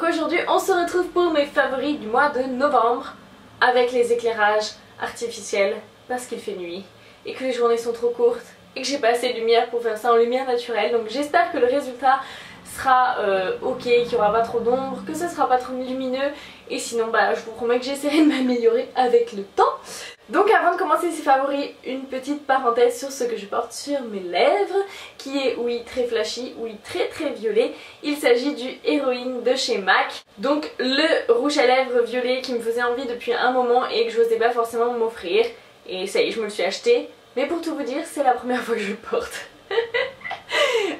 aujourd'hui on se retrouve pour mes favoris du mois de novembre avec les éclairages artificiels parce qu'il fait nuit et que les journées sont trop courtes et que j'ai pas assez de lumière pour faire ça en lumière naturelle. Donc j'espère que le résultat sera ok, qu'il n'y aura pas trop d'ombre, que ce sera pas trop lumineux, et sinon je vous promets que j'essaierai de m'améliorer avec le temps. Donc avant de commencer ces favoris, une petite parenthèse sur ce que je porte sur mes lèvres, qui est oui très flashy, oui très violet. Il s'agit du Héroïne de chez MAC. Donc le rouge à lèvres violet qui me faisait envie depuis un moment et que je n'osais pas forcément m'offrir. Et ça y est, je me le suis acheté. Mais pour tout vous dire, c'est la première fois que je le porte.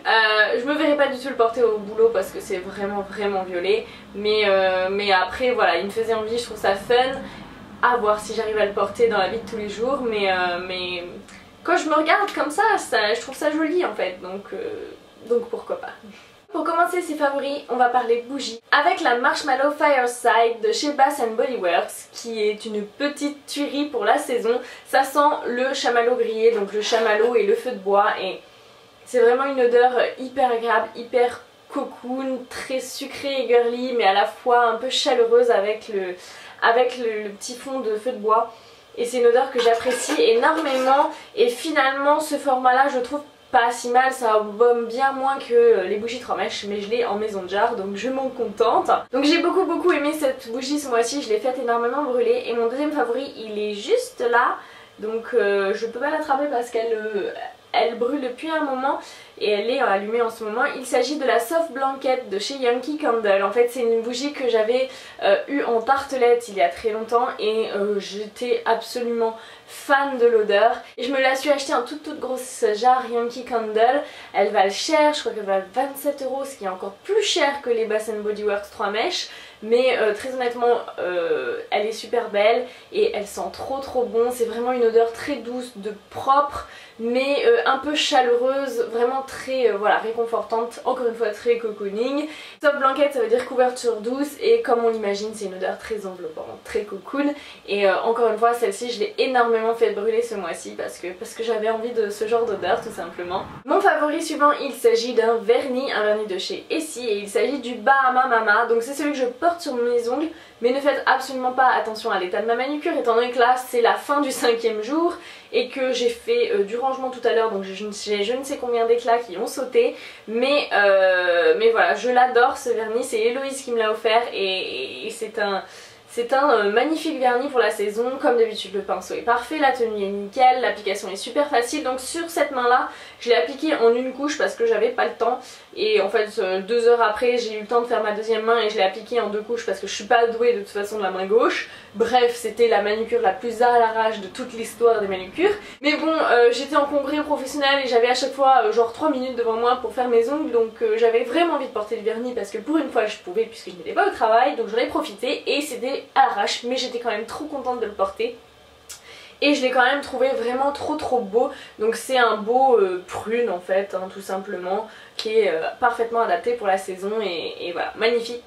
Je me verrai pas du tout le porter au boulot parce que c'est vraiment violet. Mais après voilà, il me faisait envie, je trouve ça fun. À voir si j'arrive à le porter dans la vie de tous les jours, mais quand je me regarde comme ça, je trouve ça joli en fait, donc pourquoi pas. Pour commencer ces favoris, on va parler bougies avec la Marshmallow Fireside de chez Bath Body Works, qui est une petite tuerie pour la saison. Ça sent le chamallow grillé, donc le chamallow et le feu de bois, et c'est vraiment une odeur hyper agréable, hyper cocoon, très sucrée et girly, mais à la fois un peu chaleureuse avec le petit fond de feu de bois, et c'est une odeur que j'apprécie énormément. Et finalement ce format là je trouve pas si mal, ça embaume bien moins que les bougies 3 mèches, mais je l'ai en maison de jar donc je m'en contente. Donc j'ai beaucoup aimé cette bougie ce mois-ci, je l'ai faite énormément brûler, et mon deuxième favori il est juste là, donc je peux pas l'attraper parce qu'elle brûle depuis un moment et elle est allumée en ce moment. Il s'agit de la Soft Blanket de chez Yankee Candle. En fait c'est une bougie que j'avais eue en tartelette il y a très longtemps et j'étais absolument fan de l'odeur. Et je me la suis achetée en toute grosse jarre Yankee Candle. Elle valent cher, je crois qu'elle valent 27 €, ce qui est encore plus cher que les Bath Body Works 3 mèches. Mais très honnêtement elle est super belle et elle sent trop bon. C'est vraiment une odeur très douce, de propre, mais un peu chaleureuse, vraiment très voilà, réconfortante, encore une fois très cocooning. Soft Blanket ça veut dire couverture douce, et comme on l'imagine c'est une odeur très enveloppante, très cocoon. Et encore une fois celle-ci je l'ai énormément fait brûler ce mois-ci parce que j'avais envie de ce genre d'odeur tout simplement. Mon favori suivant, il s'agit d'un vernis, un vernis de chez Essie, et il s'agit du Bahama Mama. Donc c'est celui que je porte sur mes ongles, mais ne faites absolument pas attention à l'état de ma manucure étant donné que là c'est la fin du 5e jour et que j'ai fait du rangement tout à l'heure, donc j'ai je ne sais combien d'éclats qui ont sauté, mais voilà, je l'adore ce vernis, c'est Héloïse qui me l'a offert, et c'est un magnifique vernis pour la saison. Comme d'habitude le pinceau est parfait, la tenue est nickel, l'application est super facile. Donc sur cette main là je l'ai appliqué en une couche parce que j'avais pas le temps, et en fait 2 heures après j'ai eu le temps de faire ma deuxième main et je l'ai appliqué en 2 couches parce que je suis pas douée de toute façon de la main gauche. Bref, c'était la manucure la plus à l'arrache de toute l'histoire des manucures. Mais bon, j'étais en congrès professionnel et j'avais à chaque fois genre 3 minutes devant moi pour faire mes ongles, donc j'avais vraiment envie de porter du vernis parce que pour une fois je pouvais puisque je n'étais pas au travail, donc j'en ai profité et c'était à l'arrache, mais j'étais quand même trop contente de le porter. Et je l'ai quand même trouvé vraiment trop beau. Donc c'est un beau prune en fait, hein, tout simplement, qui est parfaitement adapté pour la saison, et voilà, magnifique.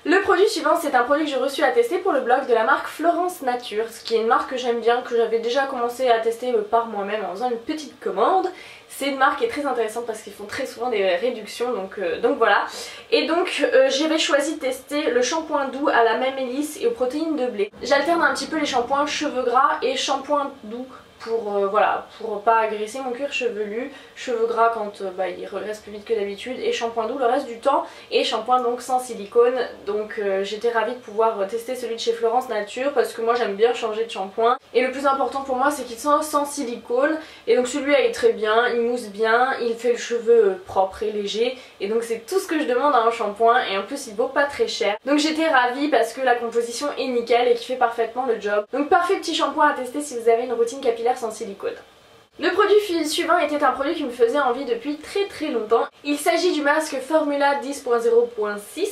Le produit suivant, c'est un produit que j'ai reçu à tester pour le blog de la marque Florence Nature, ce qui est une marque que j'aime bien, que j'avais déjà commencé à tester par moi-même en faisant une petite commande. C'est une marque qui est très intéressante parce qu'ils font très souvent des réductions, donc voilà. Et donc j'avais choisi de tester le shampoing doux à la même hélice et aux protéines de blé. J'alterne un petit peu les shampoings cheveux gras et shampoing doux pour voilà, pour pas agresser mon cuir chevelu. Cheveux gras quand il regresse plus vite que d'habitude, et shampoing doux le reste du temps, et shampoing donc sans silicone. Donc j'étais ravie de pouvoir tester celui de chez Florence Nature parce que moi j'aime bien changer de shampoing, et le plus important pour moi c'est qu'il soit sans silicone. Et donc celui-là est très bien, il mousse bien, il fait le cheveu propre et léger, et donc c'est tout ce que je demande à un shampoing, et en plus il vaut pas très cher. Donc j'étais ravie parce que la composition est nickel et qui fait parfaitement le job. Donc parfait petit shampoing à tester si vous avez une routine capillaire sans silicone. Le produit suivant était un produit qui me faisait envie depuis très longtemps. Il s'agit du masque Formula 10.0.6,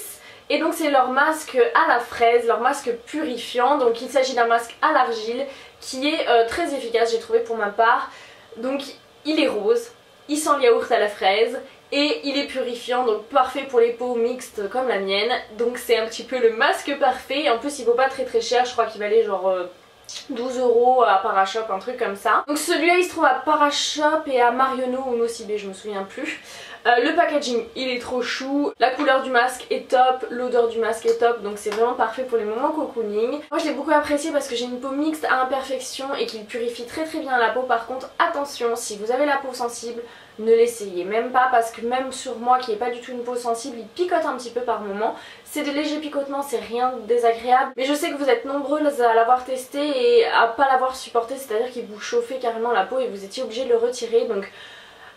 et donc c'est leur masque à la fraise, leur masque purifiant. Donc il s'agit d'un masque à l'argile qui est très efficace, j'ai trouvé pour ma part. Donc il est rose, il sent le yaourt à la fraise, et il est purifiant, donc parfait pour les peaux mixtes comme la mienne. Donc c'est un petit peu le masque parfait. En plus il vaut pas très cher, je crois qu'il valait genre 12 € à Parashop, un truc comme ça. Donc celui-là il se trouve à Parashop et à Marionneau ou Nocibé, je me souviens plus. Le packaging il est trop chou, la couleur du masque est top, l'odeur du masque est top, donc c'est vraiment parfait pour les moments cocooning. Moi je l'ai beaucoup apprécié parce que j'ai une peau mixte à imperfection et qu'il purifie très bien la peau. Par contre attention, si vous avez la peau sensible, ne l'essayez même pas parce que même sur moi qui n'ai pas du tout une peau sensible, il picote un petit peu par moment. C'est des légers picotements, c'est rien de désagréable, mais je sais que vous êtes nombreuses à l'avoir testé et à pas l'avoir supporté, c'est-à-dire qu'il vous chauffait carrément la peau et vous étiez obligé de le retirer. Donc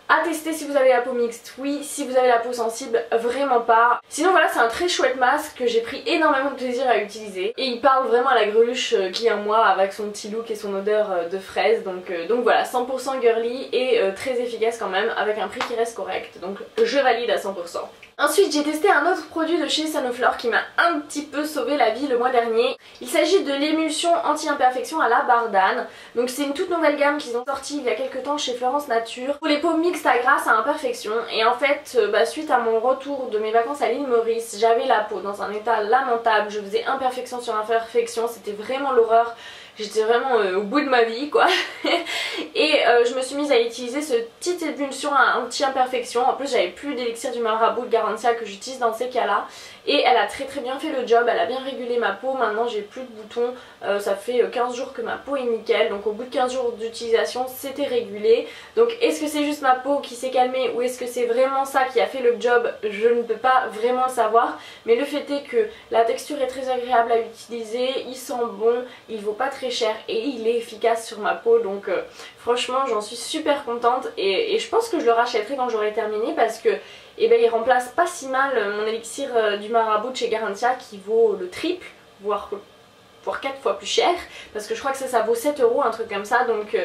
à tester si vous avez la peau mixte, oui. Si vous avez la peau sensible, vraiment pas. Sinon voilà, c'est un très chouette masque que j'ai pris énormément de plaisir à utiliser. Et il parle vraiment à la greluche qui est en moi avec son petit look et son odeur de fraise. Donc voilà, 100% girly et très efficace quand même avec un prix qui reste correct. Donc je valide à 100%. Ensuite j'ai testé un autre produit de chez Sanoflore qui m'a un petit peu sauvé la vie le mois dernier. Il s'agit de l'émulsion anti-imperfection à la bardane. Donc c'est une toute nouvelle gamme qu'ils ont sortie il y a quelques temps chez Florence Nature pour les peaux mixtes à grasse à imperfection. Et en fait suite à mon retour de mes vacances à l'île Maurice, j'avais la peau dans un état lamentable, je faisais imperfection sur imperfection, c'était vraiment l'horreur. J'étais vraiment au bout de ma vie quoi. Et je me suis mise à utiliser ce petite émulsion anti-imperfection. En plus j'avais plus d'élixir du marabout de Garantia que j'utilise dans ces cas là. Et elle a très bien fait le job, elle a bien régulé ma peau. Maintenant j'ai plus de boutons, ça fait 15 jours que ma peau est nickel. Donc au bout de 15 jours d'utilisation c'était régulé. Donc est-ce que c'est juste ma peau qui s'est calmée ou est-ce que c'est vraiment ça qui a fait le job? Je ne peux pas vraiment le savoir. Mais le fait est que la texture est très agréable à utiliser, il sent bon, il vaut pas très cher et il est efficace sur ma peau. Donc franchement j'en suis super contente et je pense que je le rachèterai quand j'aurai terminé parce que et ben il remplace pas si mal mon élixir du marabout de chez Garantia qui vaut le triple, voire 4 fois plus cher, parce que je crois que ça vaut 7 €, un truc comme ça. Donc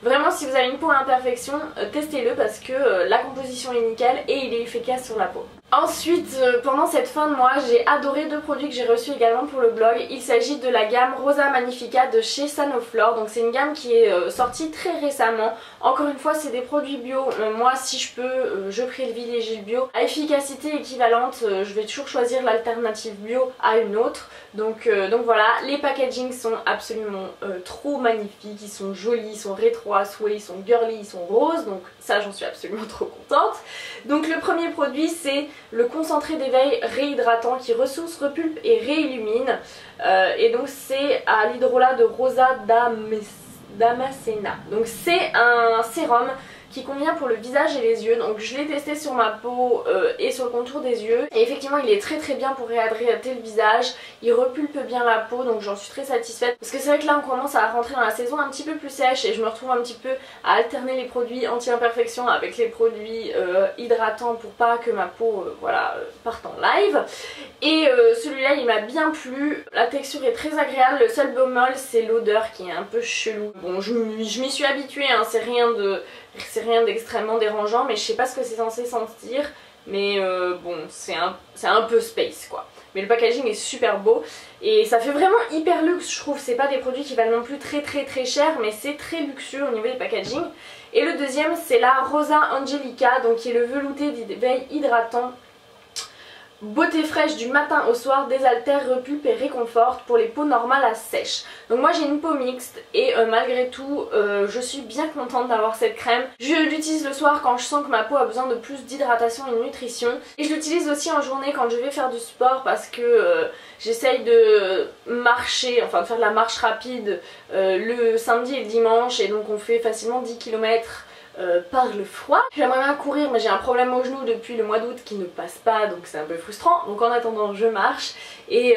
vraiment si vous avez une peau à imperfection, testez-le parce que la composition est nickel et il est efficace sur la peau. Ensuite, pendant cette fin de mois, j'ai adoré deux produits que j'ai reçus également pour le blog. Il s'agit de la gamme Rosa Magnifica de chez Sanoflore. Donc c'est une gamme qui est sortie très récemment. Encore une fois, c'est des produits bio. Moi, si je peux, je privilégie le bio. À efficacité équivalente, je vais toujours choisir l'alternative bio à une autre. Donc voilà, les packagings sont absolument trop magnifiques. Ils sont jolis, ils sont rétro à souhait, ils sont girly, ils sont roses. Donc ça, j'en suis absolument trop contente. Donc le premier produit, c'est le concentré d'éveil réhydratant qui ressource, repulpe et réillumine. Et donc c'est à l'hydrolat de Rosa Damascena. Donc c'est un sérum qui convient pour le visage et les yeux. Donc je l'ai testé sur ma peau et sur le contour des yeux. Et effectivement il est très bien pour réhydrater le visage. Il repulpe bien la peau, donc j'en suis très satisfaite. Parce que c'est vrai que là on commence à rentrer dans la saison un petit peu plus sèche et je me retrouve un petit peu à alterner les produits anti-imperfection avec les produits hydratants pour pas que ma peau parte en live. Et celui-là il m'a bien plu. La texture est très agréable. Le seul bémol c'est l'odeur qui est un peu chelou. Bon je m'y suis habituée, hein, c'est rien d'extrêmement dérangeant, mais je sais pas ce que c'est censé sentir. Mais bon, c'est un peu space quoi. Mais le packaging est super beau et ça fait vraiment hyper luxe je trouve. C'est pas des produits qui valent non plus très cher, mais c'est très luxueux au niveau des packaging. Et le deuxième c'est la Rosa Angelica, donc qui est le velouté d'éveil hydratant. Beauté fraîche du matin au soir, désaltère, repulpe et réconforte pour les peaux normales à sèche. Donc moi j'ai une peau mixte et malgré tout je suis bien contente d'avoir cette crème. Je l'utilise le soir quand je sens que ma peau a besoin de plus d'hydratation et de nutrition. Et je l'utilise aussi en journée quand je vais faire du sport parce que j'essaye de marcher, enfin de faire de la marche rapide le samedi et le dimanche. Et donc on fait facilement 10 km par le froid. J'aimerais bien courir mais j'ai un problème au genou depuis le mois d'août qui ne passe pas, donc c'est un peu frustrant. Donc en attendant je marche et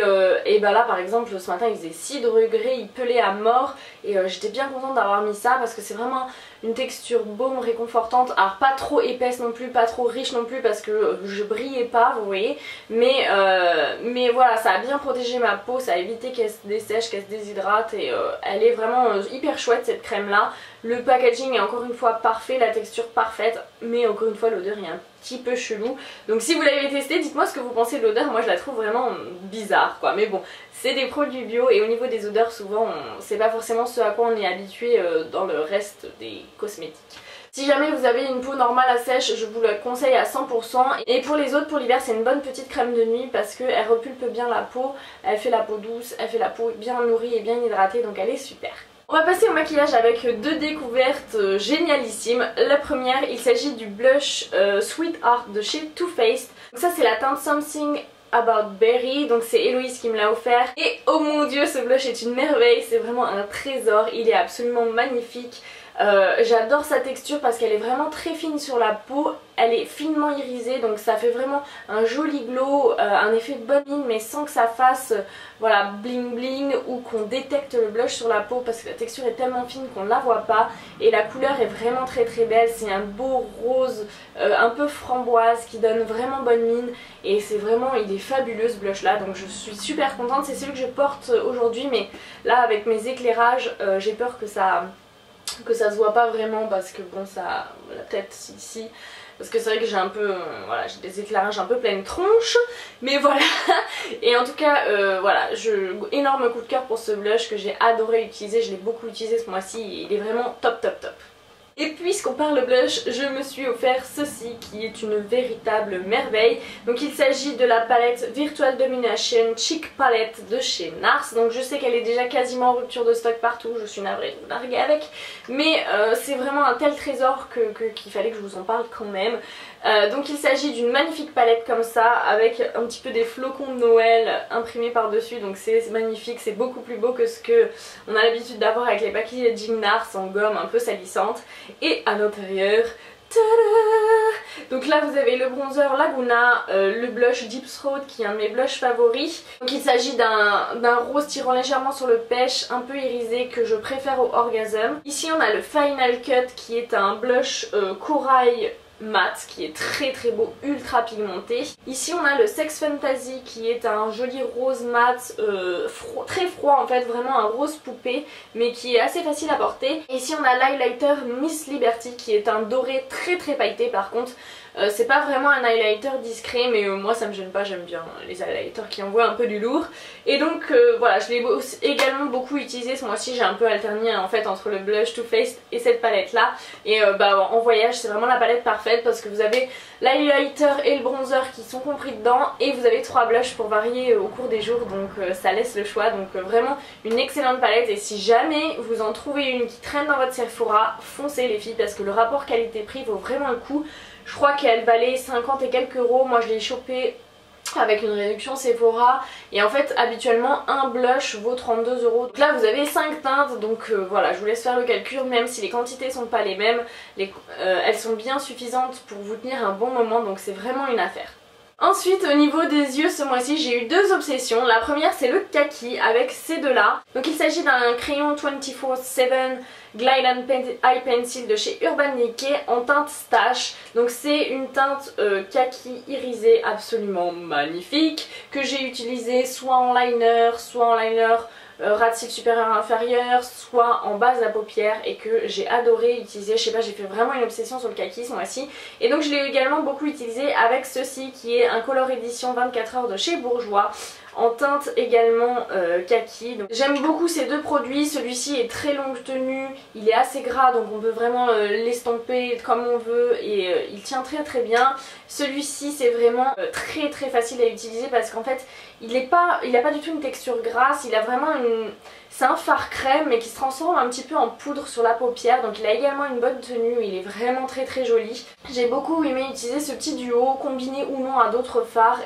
bah là par exemple ce matin il faisait 6 degrés, il pelait à mort et j'étais bien contente d'avoir mis ça parce que c'est vraiment une texture baume réconfortante. Alors pas trop épaisse non plus, pas trop riche non plus parce que je brillais pas vous voyez, mais voilà, ça a bien protégé ma peau, ça a évité qu'elle se dessèche, qu'elle se déshydrate et elle est vraiment hyper chouette cette crème là. Le packaging est encore une fois parfait, la texture parfaite, mais encore une fois l'odeur est un petit peu chelou. Donc si vous l'avez testé, dites-moi ce que vous pensez de l'odeur. Moi je la trouve vraiment bizarre quoi, mais bon, c'est des produits bio et au niveau des odeurs souvent c'est pas forcément ce à quoi on est habitué dans le reste des cosmétiques. Si jamais vous avez une peau normale à sèche, je vous le conseille à 100%. Et pour les autres, pour l'hiver, c'est une bonne petite crème de nuit parce qu'elle repulpe bien la peau, elle fait la peau douce, elle fait la peau bien nourrie et bien hydratée, donc elle est super. On va passer au maquillage avec deux découvertes génialissimes. La première, il s'agit du blush Sweetheart de chez Too Faced. Donc ça c'est la teinte Something About Berry, donc c'est Héloïse qui me l'a offert. Et oh mon dieu, ce blush est une merveille, c'est vraiment un trésor, il est absolument magnifique. J'adore sa texture parce qu'elle est vraiment très fine sur la peau, elle est finement irisée donc ça fait vraiment un joli glow, un effet de bonne mine mais sans que ça fasse voilà bling bling ou qu'on détecte le blush sur la peau parce que la texture est tellement fine qu'on ne la voit pas et la couleur est vraiment très très belle, c'est un beau rose un peu framboise qui donne vraiment bonne mine et c'est vraiment, il est fabuleux ce blush là donc je suis super contente, c'est celui que je porte aujourd'hui mais là avec mes éclairages j'ai peur que ça se voit pas vraiment parce que bon ça la tête ici parce que c'est vrai que j'ai un peu voilà j'ai des éclairages un peu pleine tronche mais voilà et en tout cas voilà énorme coup de cœur pour ce blush que j'ai adoré utiliser, je l'ai beaucoup utilisé ce mois-ci, il est vraiment top top top. Et puisqu'on parle blush, je me suis offert ceci qui est une véritable merveille. Donc il s'agit de la palette Virtual Domination Cheek Palette de chez NARS. Donc je sais qu'elle est déjà quasiment en rupture de stock partout, je suis navrée de vous larguer avec. Mais c'est vraiment un tel trésor qu'il fallait que je vous en parle quand même. Donc il s'agit d'une magnifique palette comme ça avec un petit peu des flocons de Noël imprimés par dessus, donc c'est magnifique, c'est beaucoup plus beau que ce que on a l'habitude d'avoir avec les packaging NARS en gomme un peu salissante. Et à l'intérieur, donc là vous avez le bronzer Laguna, le blush Deep Throat qui est un de mes blushs favoris. Donc il s'agit d'un rose tirant légèrement sur le pêche, un peu irisé que je préfère au Orgasm. Ici on a le Final Cut qui est un blush corail mat qui est très très beau, ultra pigmenté. Ici on a le Sex Fantasy qui est un joli rose mat très froid en fait, vraiment un rose poupée mais qui est assez facile à porter. Et ici on a l'highlighter Miss Liberty qui est un doré très très pailleté par contre. C'est pas vraiment un highlighter discret mais moi ça me gêne pas, j'aime bien les highlighters qui envoient un peu du lourd. Et donc voilà, je l'ai également beaucoup utilisé ce mois-ci, j'ai un peu alterné en fait entre le blush Too Faced et cette palette là. Et bah en voyage c'est vraiment la palette parfaite parce que vous avez l'highlighter et le bronzer qui sont compris dedans et vous avez 3 blushs pour varier au cours des jours donc ça laisse le choix. Donc vraiment une excellente palette et si jamais vous en trouvez une qui traîne dans votre Sephora, foncez les filles parce que le rapport qualité-prix vaut vraiment le coup. Je crois qu'elle valait 50 et quelques euros, moi je l'ai chopé avec une réduction Sephora et en fait habituellement un blush vaut 32 euros. Donc là vous avez 5 teintes donc voilà, je vous laisse faire le calcul même si les quantités sont pas les mêmes, elles sont bien suffisantes pour vous tenir un bon moment donc c'est vraiment une affaire. Ensuite au niveau des yeux ce mois-ci j'ai eu deux obsessions. La première c'est le kaki avec ces deux là. Donc il s'agit d'un crayon 24/7 Glide Eye Pencil de chez Urban Decay en teinte Stash. Donc c'est une teinte kaki irisée absolument magnifique que j'ai utilisée soit en liner, soit en liner ras de cils supérieur inférieur, soit en base à paupières et que j'ai adoré utiliser. Je sais pas, j'ai fait vraiment une obsession sur le kaki ce mois-ci. Et donc je l'ai également beaucoup utilisé avec ceci qui est un Color Edition 24 heures de chez Bourjois en teinte également kaki. J'aime beaucoup ces deux produits, celui-ci est très longue tenue, il est assez gras donc on peut vraiment l'estomper comme on veut et il tient très très bien. Celui-ci c'est vraiment très très facile à utiliser parce qu'en fait il a pas du tout une texture grasse, il a vraiment c'est un fard crème mais qui se transforme un petit peu en poudre sur la paupière, donc il a également une bonne tenue, il est vraiment très très joli. J'ai beaucoup aimé utiliser ce petit duo combiné ou non à d'autres fards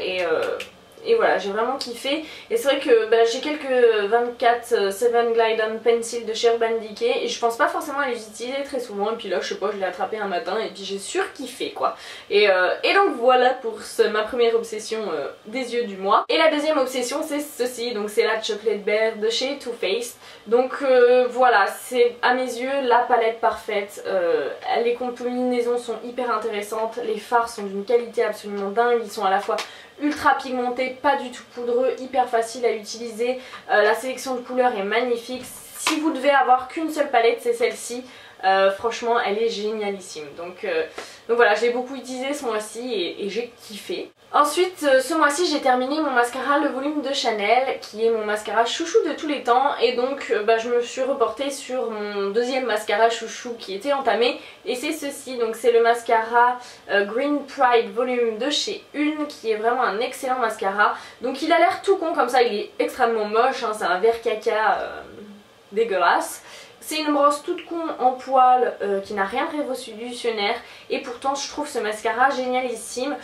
et voilà, j'ai vraiment kiffé. Et c'est vrai que j'ai quelques 24/7 Glide On Pencil de chez Urban Decay et je pense pas forcément à les utiliser très souvent. Et puis là, je sais pas, je l'ai attrapé un matin et puis j'ai surkiffé quoi. Et donc voilà pour ma première obsession des yeux du mois. Et la deuxième obsession c'est ceci, donc c'est la Chocolate Bear de chez Too Faced. Donc voilà, c'est à mes yeux la palette parfaite. Les combinaisons sont hyper intéressantes, les fards sont d'une qualité absolument dingue, ils sont à la fois ultra pigmenté, pas du tout poudreux, hyper facile à utiliser, la sélection de couleurs est magnifique. Si vous devez avoir qu'une seule palette c'est celle-ci, franchement elle est génialissime. Donc voilà, je l'ai beaucoup utilisé ce mois-ci et j'ai kiffé. Ensuite ce mois-ci j'ai terminé mon mascara Le Volume de Chanel qui est mon mascara chouchou de tous les temps et donc je me suis reportée sur mon deuxième mascara chouchou qui était entamé et c'est ceci, donc c'est le mascara Green Pride Volume de chez Une qui est vraiment un excellent mascara. Donc il a l'air tout con comme ça, il est extrêmement moche, hein, c'est un vert caca dégueulasse. c'est une brosse toute con en poil qui n'a rien de révolutionnaire et pourtant je trouve ce mascara génialissime.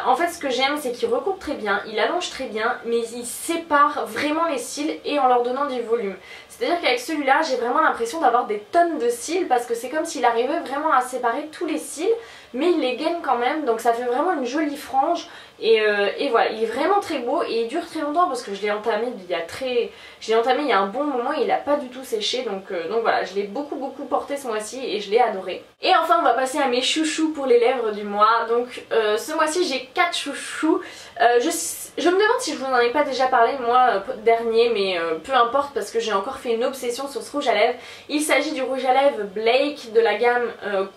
En fait ce que j'aime c'est qu'il recoupe très bien, il allonge très bien mais il sépare vraiment les cils et en leur donnant du volume. C'est-à-dire qu'avec celui-là j'ai vraiment l'impression d'avoir des tonnes de cils parce que c'est comme s'il arrivait vraiment à séparer tous les cils mais il les gaine quand même donc ça fait vraiment une jolie frange et voilà, il est vraiment très beau et il dure très longtemps parce que je l'ai entamé il y a un bon moment et il n'a pas du tout séché donc voilà, je l'ai beaucoup porté ce mois-ci et je l'ai adoré. Et enfin on va passer à mes chouchous pour les lèvres du mois. Donc ce mois-ci j'ai 4 chouchous. Je me demande si je vous en ai pas déjà parlé le mois dernier mais peu importe parce que j'ai encore fait une obsession sur ce rouge à lèvres. Il s'agit du rouge à lèvres Blake de la gamme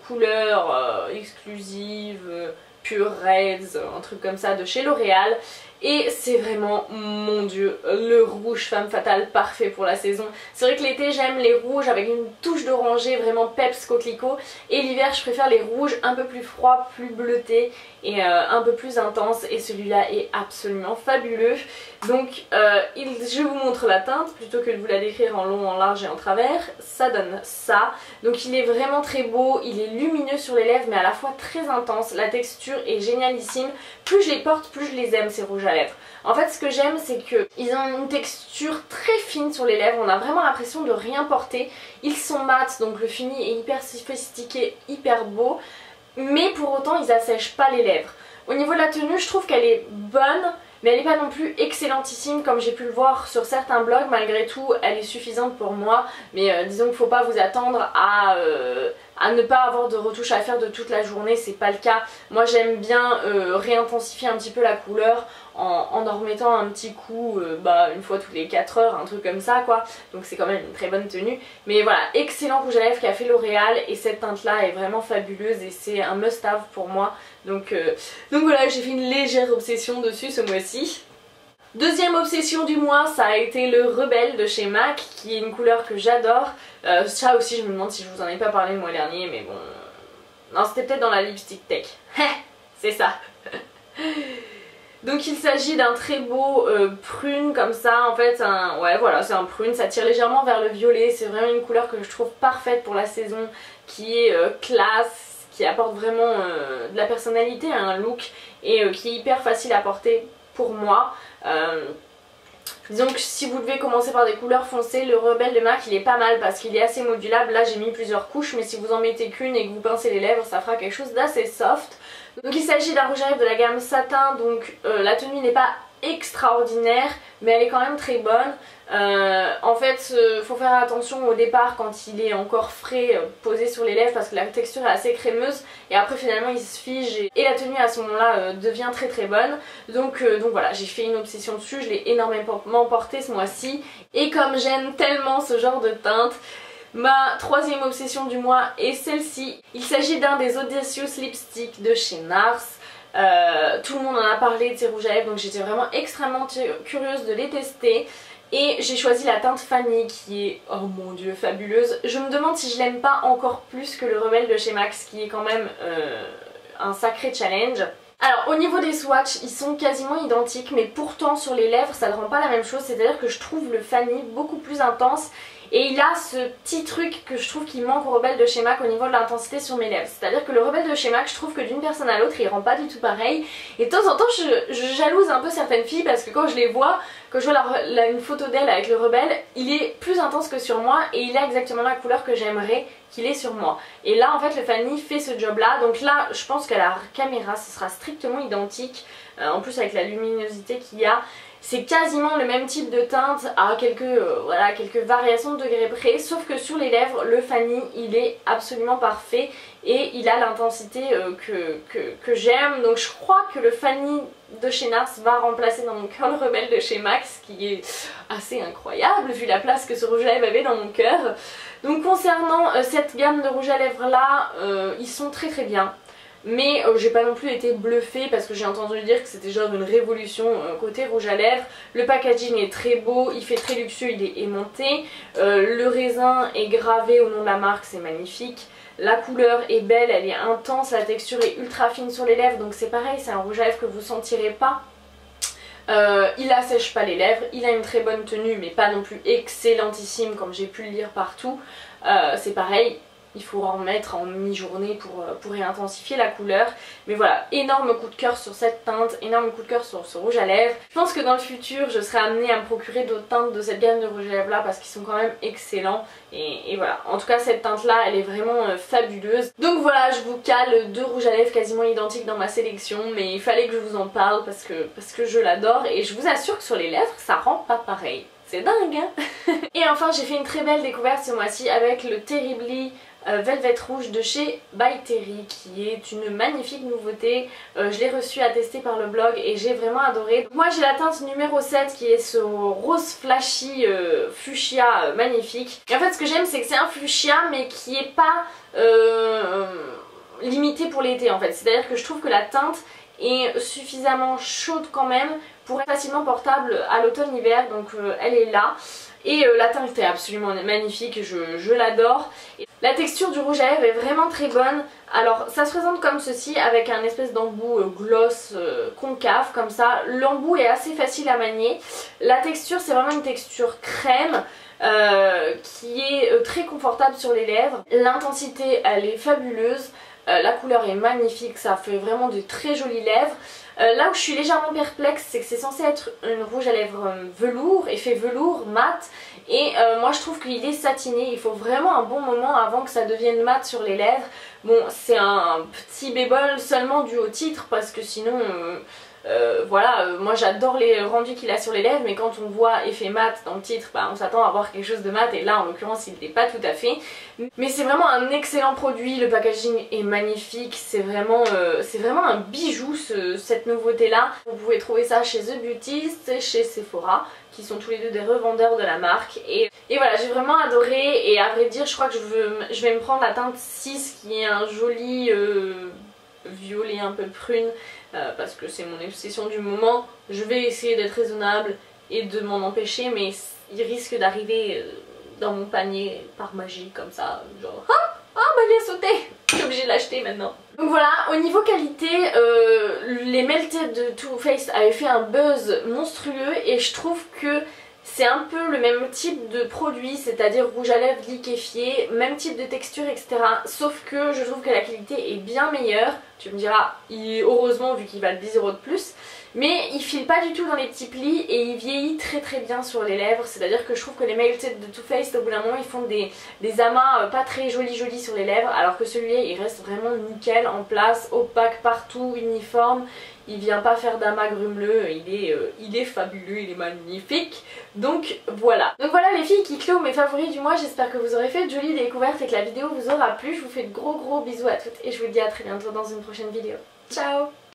couleur exclusive Pure Reds, un truc comme ça de chez L'Oréal. Et c'est vraiment, mon dieu, le rouge femme fatale parfait pour la saison. C'est vrai que l'été j'aime les rouges avec une touche d'orangé, vraiment peps coquelicot. Et l'hiver je préfère les rouges un peu plus froids, plus bleutés et un peu plus intenses. Et celui-là est absolument fabuleux. Donc je vous montre la teinte plutôt que de vous la décrire en long, en large et en travers. Ça donne ça. Donc il est vraiment très beau, il est lumineux sur les lèvres mais à la fois très intense. La texture est génialissime. Plus je les porte, plus je les aime ces rouges à lèvres. En fait ce que j'aime c'est qu'ils ont une texture très fine sur les lèvres, on a vraiment l'impression de rien porter. Ils sont mat donc le fini est hyper sophistiqué, hyper beau, mais pour autant ils assèchent pas les lèvres. Au niveau de la tenue je trouve qu'elle est bonne mais elle n'est pas non plus excellentissime comme j'ai pu le voir sur certains blogs. Malgré tout elle est suffisante pour moi mais disons qu'il ne faut pas vous attendre à ne pas avoir de retouches à faire de toute la journée, c'est pas le cas. Moi j'aime bien réintensifier un petit peu la couleur en remettant un petit coup une fois toutes les 4 heures, un truc comme ça quoi. Donc c'est quand même une très bonne tenue. Mais voilà, excellent rouge à lèvres qu'a fait L'Oréal et cette teinte là est vraiment fabuleuse et c'est un must have pour moi. Donc voilà, j'ai fait une légère obsession dessus ce mois-ci. Deuxième obsession du mois, ça a été le Rebelle de chez MAC, qui est une couleur que j'adore. Ça aussi, je me demande si je vous en ai pas parlé le mois dernier, mais bon... Non, c'était peut-être dans la Lipstick Tech. C'est ça. Donc il s'agit d'un très beau prune comme ça, en fait, ouais voilà, c'est un prune, ça tire légèrement vers le violet, c'est vraiment une couleur que je trouve parfaite pour la saison, qui est classe, qui apporte vraiment de la personnalité à un look et qui est hyper facile à porter pour moi. Disons que si vous devez commencer par des couleurs foncées, le Rebelle de MAC il est pas mal parce qu'il est assez modulable. Là j'ai mis plusieurs couches mais si vous en mettez qu'une et que vous pincez les lèvres ça fera quelque chose d'assez soft. Donc il s'agit d'un rouge à lèvres de la gamme Satin, donc la tenue n'est pas extraordinaire mais elle est quand même très bonne. En fait faut faire attention au départ quand il est encore frais posé sur les lèvres parce que la texture est assez crémeuse et après finalement il se fige et la tenue à ce moment là devient très très bonne. Donc voilà, j'ai fait une obsession dessus, je l'ai énormément porté ce mois-ci et comme j'aime tellement ce genre de teinte, ma troisième obsession du mois est celle-ci. Il s'agit d'un des Audacious Lipstick de chez NARS. Tout le monde en a parlé de ces rouges à lèvres donc j'étais vraiment extrêmement curieuse de les tester. Et j'ai choisi la teinte Fanny qui est, oh mon dieu, fabuleuse. Je me demande si je l'aime pas encore plus que le Rebelle de chez Max qui est quand même un sacré challenge. Alors au niveau des swatchs ils sont quasiment identiques mais pourtant sur les lèvres ça ne rend pas la même chose. C'est-à-dire que je trouve le Fanny beaucoup plus intense et il a ce petit truc que je trouve qui manque au Rebelle de chez MAC au niveau de l'intensité sur mes lèvres. C'est-à-dire que le Rebelle de chez MAC je trouve que d'une personne à l'autre il rend pas du tout pareil. Et de temps en temps je jalouse un peu certaines filles parce que quand je les vois, quand je vois une photo d'elle avec le Rebelle, il est plus intense que sur moi et il a exactement la couleur que j'aimerais qu'il ait sur moi. Et là en fait le Fanny fait ce job là, donc là je pense qu'à la caméra ce sera strictement identique, en plus avec la luminosité qu'il y a. C'est quasiment le même type de teinte à quelques variations de degrés près, sauf que sur les lèvres, le Fanny il est absolument parfait et il a l'intensité que j'aime. Donc je crois que le Fanny de chez NARS va remplacer dans mon cœur le Rebelle de chez Max, qui est assez incroyable vu la place que ce rouge à lèvres avait dans mon cœur. Donc concernant cette gamme de rouge à lèvres là, ils sont très très bien. Mais j'ai pas non plus été bluffée parce que j'ai entendu dire que c'était genre une révolution côté rouge à lèvres. Le packaging est très beau, il fait très luxueux, il est aimanté. Le raisin est gravé au nom de la marque, c'est magnifique. La couleur est belle, elle est intense, la texture est ultra fine sur les lèvres donc c'est pareil, c'est un rouge à lèvres que vous sentirez pas. Il assèche pas les lèvres, il a une très bonne tenue mais pas non plus excellentissime comme j'ai pu le lire partout. C'est pareil, il faut en mettre en mi-journée pour réintensifier la couleur. Mais voilà, énorme coup de cœur sur cette teinte, énorme coup de cœur sur ce rouge à lèvres. Je pense que dans le futur je serai amenée à me procurer d'autres teintes de cette gamme de rouge à lèvres là parce qu'ils sont quand même excellents. Et voilà, en tout cas cette teinte là elle est vraiment fabuleuse. Donc voilà, je vous cale 2 rouges à lèvres quasiment identiques dans ma sélection, mais il fallait que je vous en parle parce que je l'adore et je vous assure que sur les lèvres ça rend pas pareil. C'est dingue hein. Et enfin j'ai fait une très belle découverte ce mois-ci avec le Terribly Velvet Rouge de chez By Terry, qui est une magnifique nouveauté. Je l'ai reçu à tester par le blog et j'ai vraiment adoré. Moi j'ai la teinte numéro 7 qui est ce rose flashy fuchsia magnifique. Et en fait ce que j'aime c'est que c'est un fuchsia mais qui est pas limité pour l'été en fait. C'est à dire que je trouve que la teinte est suffisamment chaude quand même pour être facilement portable à l'automne-hiver, donc elle est là. Et la teinte est absolument magnifique, je l'adore. La texture du rouge à lèvres est vraiment très bonne. Alors ça se présente comme ceci avec un espèce d'embout gloss concave comme ça. L'embout est assez facile à manier. La texture c'est vraiment une texture crème qui est très confortable sur les lèvres. L'intensité elle est fabuleuse. La couleur est magnifique, ça fait vraiment de très jolies lèvres. Là où je suis légèrement perplexe, c'est que c'est censé être une rouge à lèvres velours, effet velours, mat. Et moi je trouve qu'il est satiné, il faut vraiment un bon moment avant que ça devienne mat sur les lèvres. Bon, c'est un petit bémol seulement dû au titre parce que sinon... voilà, moi j'adore les rendus qu'il a sur les lèvres, mais quand on voit effet mat dans le titre, bah, on s'attend à voir quelque chose de mat et là en l'occurrence il n'est pas tout à fait. Mais c'est vraiment un excellent produit, le packaging est magnifique, c'est vraiment un bijou cette nouveauté là. Vous pouvez trouver ça chez The Beautist et chez Sephora, qui sont tous les deux des revendeurs de la marque. Et voilà, j'ai vraiment adoré et à vrai dire je crois que je vais me prendre la teinte 6 qui est un joli... violet un peu prune parce que c'est mon obsession du moment. Je vais essayer d'être raisonnable et de m'en empêcher, mais il risque d'arriver dans mon panier par magie comme ça, genre ah bah il a sauté, je suis obligée de l'acheter maintenant. Donc voilà, au niveau qualité, les Melted de Too Faced avaient fait un buzz monstrueux et je trouve que c'est un peu le même type de produit, c'est-à-dire rouge à lèvres liquéfié, même type de texture, etc. Sauf que je trouve que la qualité est bien meilleure. Tu me diras, heureusement vu qu'il valent 10 € de plus. Mais il file pas du tout dans les petits plis et il vieillit très très bien sur les lèvres. C'est-à-dire que je trouve que les Melted de Too Faced au bout d'un moment ils font des amas pas très jolis sur les lèvres. Alors que celui-là il reste vraiment nickel en place, opaque partout, uniforme. Il vient pas faire d'amas grumeleux, il est fabuleux, il est magnifique. Donc voilà. Donc voilà les filles qui clôt mes favoris du mois. J'espère que vous aurez fait de jolies découvertes et que la vidéo vous aura plu. Je vous fais de gros bisous à toutes et je vous dis à très bientôt dans une prochaine vidéo. Ciao!